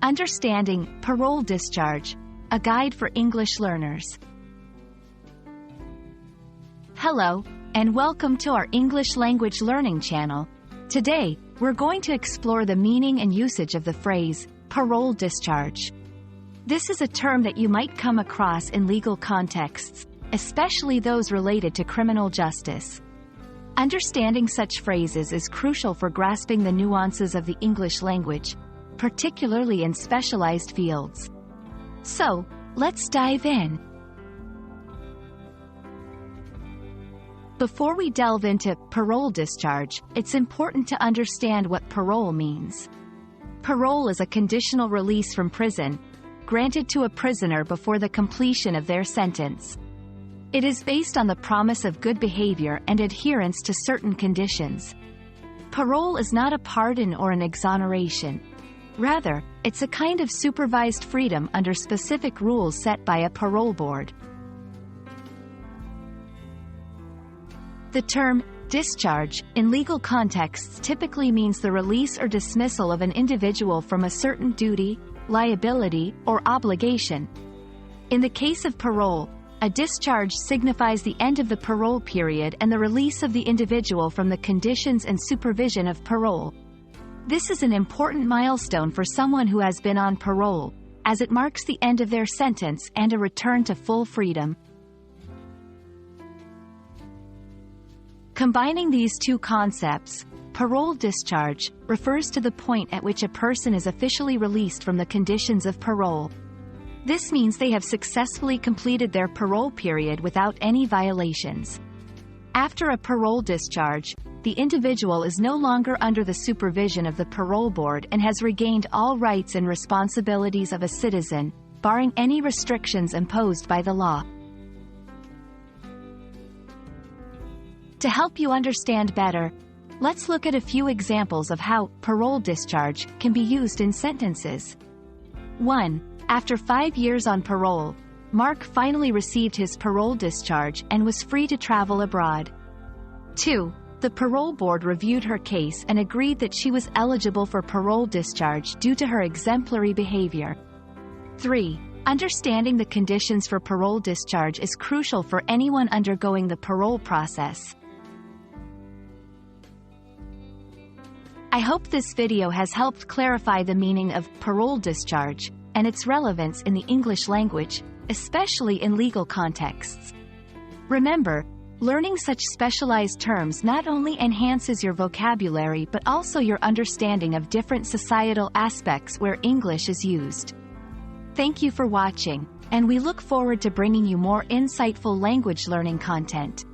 Understanding Parole Discharge, a guide for English learners. Hello, and welcome to our English language learning channel. Today, we're going to explore the meaning and usage of the phrase, parole discharge. This is a term that you might come across in legal contexts, especially those related to criminal justice. Understanding such phrases is crucial for grasping the nuances of the English language, particularly in specialized fields. So, let's dive in. Before we delve into parole discharge, it's important to understand what parole means. Parole is a conditional release from prison, granted to a prisoner before the completion of their sentence. It is based on the promise of good behavior and adherence to certain conditions. Parole is not a pardon or an exoneration. Rather, it's a kind of supervised freedom under specific rules set by a parole board. The term discharge in legal contexts typically means the release or dismissal of an individual from a certain duty, liability, or obligation. In the case of parole, a discharge signifies the end of the parole period and the release of the individual from the conditions and supervision of parole. This is an important milestone for someone who has been on parole, as it marks the end of their sentence and a return to full freedom. Combining these two concepts, parole discharge refers to the point at which a person is officially released from the conditions of parole. This means they have successfully completed their parole period without any violations. After a parole discharge, the individual is no longer under the supervision of the parole board and has regained all rights and responsibilities of a citizen, barring any restrictions imposed by the law. To help you understand better, let's look at a few examples of how parole discharge can be used in sentences. 1. After 5 years on parole, Mark finally received his parole discharge and was free to travel abroad. 2. The parole board reviewed her case and agreed that she was eligible for parole discharge due to her exemplary behavior. 3. Understanding the conditions for parole discharge is crucial for anyone undergoing the parole process. I hope this video has helped clarify the meaning of parole discharge and its relevance in the English language, especially in legal contexts. Remember, learning such specialized terms not only enhances your vocabulary but also your understanding of different societal aspects where English is used. Thank you for watching, and we look forward to bringing you more insightful language learning content.